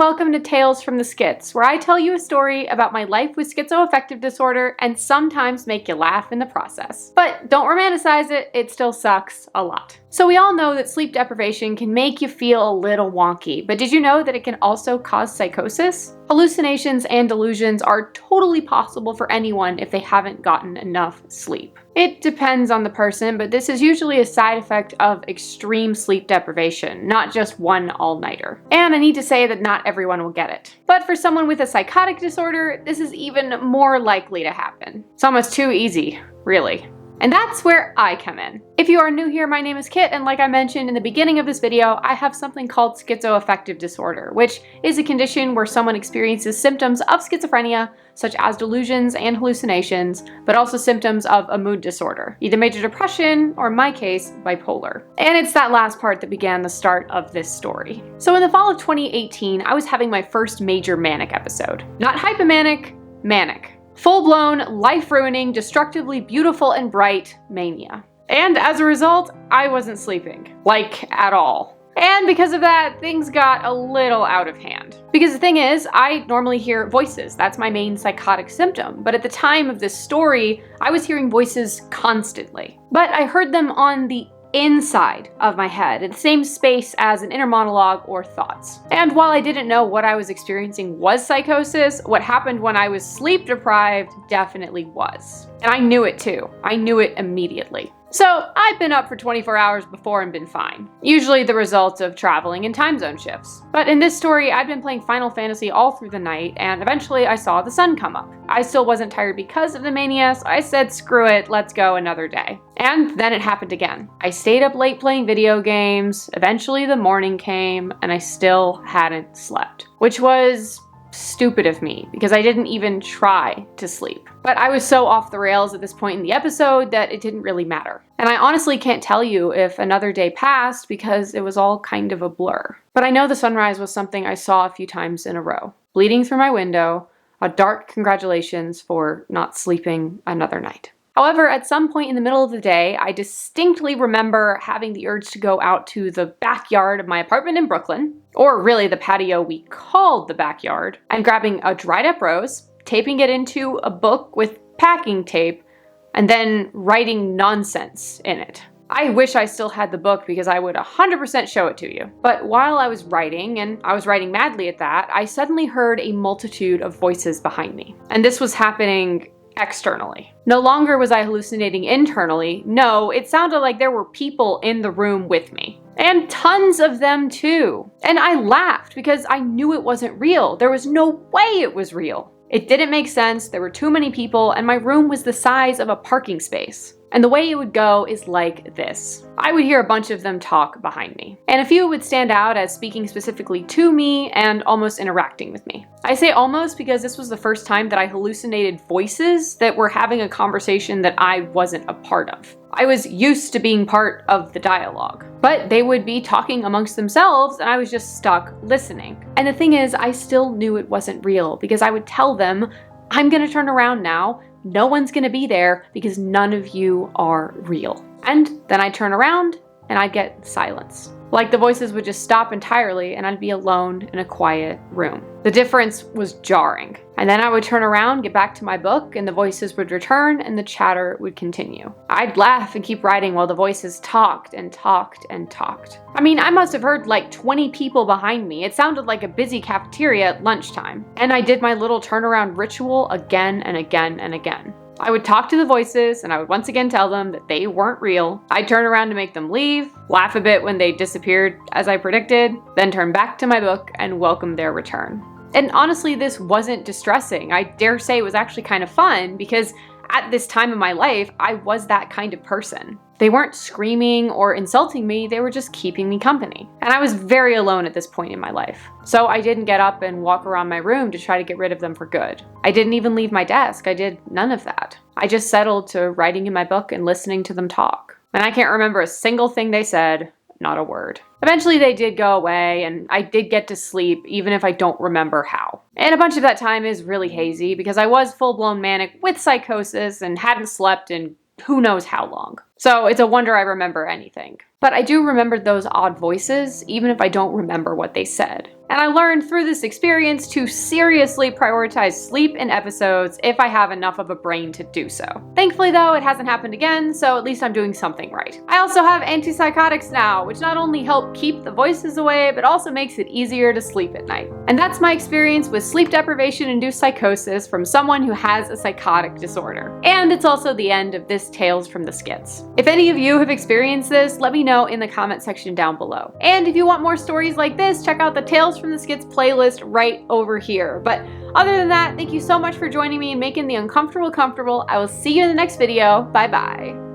welcome to Tales from the Skits, where I tell you a story about my life with schizoaffective disorder and sometimes make you laugh in the process. But don't romanticize it, it still sucks a lot. So we all know that sleep deprivation can make you feel a little wonky, but did you know that it can also cause psychosis? Hallucinations and delusions are totally possible for anyone if they haven't gotten enough sleep. It depends on the person, but this is usually a side effect of extreme sleep deprivation, not just one all-nighter. And I need to say that not everyone will get it. But for someone with a psychotic disorder, this is even more likely to happen. It's almost too easy, really. And that's where I come in. If you are new here, my name is Kit, and like I mentioned in the beginning of this video, I have something called schizoaffective disorder, which is a condition where someone experiences symptoms of schizophrenia, such as delusions and hallucinations, but also symptoms of a mood disorder, either major depression or, in my case, bipolar. And it's that last part that began the start of this story. So in the fall of 2018, I was having my first major manic episode. Not hypomanic, manic. Full-blown, life-ruining, destructively beautiful and bright mania. And as a result, I wasn't sleeping. Like, at all. And because of that, things got a little out of hand. Because the thing is, I normally hear voices. That's my main psychotic symptom. But at the time of this story, I was hearing voices constantly. But I heard them on the inside of my head, in the same space as an inner monologue or thoughts. And while I didn't know what I was experiencing was psychosis, what happened when I was sleep deprived definitely was. And I knew it too. I knew it immediately. So I've been up for 24 hours before and been fine. Usually the result of traveling and time zone shifts. But in this story, I'd been playing Final Fantasy all through the night, and eventually I saw the sun come up. I still wasn't tired because of the mania, so I said screw it, let's go another day. And then it happened again. I stayed up late playing video games, eventually the morning came, and I still hadn't slept. Which was stupid of me, because I didn't even try to sleep. But I was so off the rails at this point in the episode that it didn't really matter. And I honestly can't tell you if another day passed because it was all kind of a blur. But I know the sunrise was something I saw a few times in a row. Bleeding through my window, a dark congratulations for not sleeping another night. However, at some point in the middle of the day, I distinctly remember having the urge to go out to the backyard of my apartment in Brooklyn, or really the patio we called the backyard, and grabbing a dried up rose, taping it into a book with packing tape, and then writing nonsense in it. I wish I still had the book because I would 100% show it to you. But while I was writing, and I was writing madly at that, I suddenly heard a multitude of voices behind me. And this was happening externally. No longer was I hallucinating internally. No, it sounded like there were people in the room with me. And tons of them too. And I laughed because I knew it wasn't real. There was no way it was real. It didn't make sense, there were too many people, and my room was the size of a parking space. And the way it would go is like this. I would hear a bunch of them talk behind me. And a few would stand out as speaking specifically to me and almost interacting with me. I say almost because this was the first time that I hallucinated voices that were having a conversation that I wasn't a part of. I was used to being part of the dialogue, but they would be talking amongst themselves and I was just stuck listening. And the thing is, I still knew it wasn't real because I would tell them, I'm gonna turn around now. No one's gonna be there because none of you are real. And then I'd turn around and I'd get silence. Like the voices would just stop entirely and I'd be alone in a quiet room. The difference was jarring. And then I would turn around, get back to my book, and the voices would return and the chatter would continue. I'd laugh and keep writing while the voices talked and talked and talked. I mean, I must have heard like 20 people behind me. It sounded like a busy cafeteria at lunchtime. And I did my little turnaround ritual again and again and again. I would talk to the voices and I would once again tell them that they weren't real. I'd turn around to make them leave, laugh a bit when they disappeared as I predicted, then turn back to my book and welcome their return. And honestly, this wasn't distressing. I dare say it was actually kind of fun because at this time of my life, I was that kind of person. They weren't screaming or insulting me, they were just keeping me company. And I was very alone at this point in my life. So I didn't get up and walk around my room to try to get rid of them for good. I didn't even leave my desk, I did none of that. I just settled to writing in my book and listening to them talk. And I can't remember a single thing they said, not a word. Eventually they did go away and I did get to sleep even if I don't remember how. And a bunch of that time is really hazy because I was full-blown manic with psychosis and hadn't slept in who knows how long. So it's a wonder I remember anything. But I do remember those odd voices, even if I don't remember what they said. And I learned through this experience to seriously prioritize sleep in episodes if I have enough of a brain to do so. Thankfully though, it hasn't happened again, so at least I'm doing something right. I also have antipsychotics now, which not only help keep the voices away, but also makes it easier to sleep at night. And that's my experience with sleep deprivation-induced psychosis from someone who has a psychotic disorder. And it's also the end of this Tales from the Skits. If any of you have experienced this, let me know in the comment section down below. And if you want more stories like this, check out the Tales from the Skits playlist right over here. But other than that, thank you so much for joining me and making the uncomfortable comfortable. I will see you in the next video. Bye bye.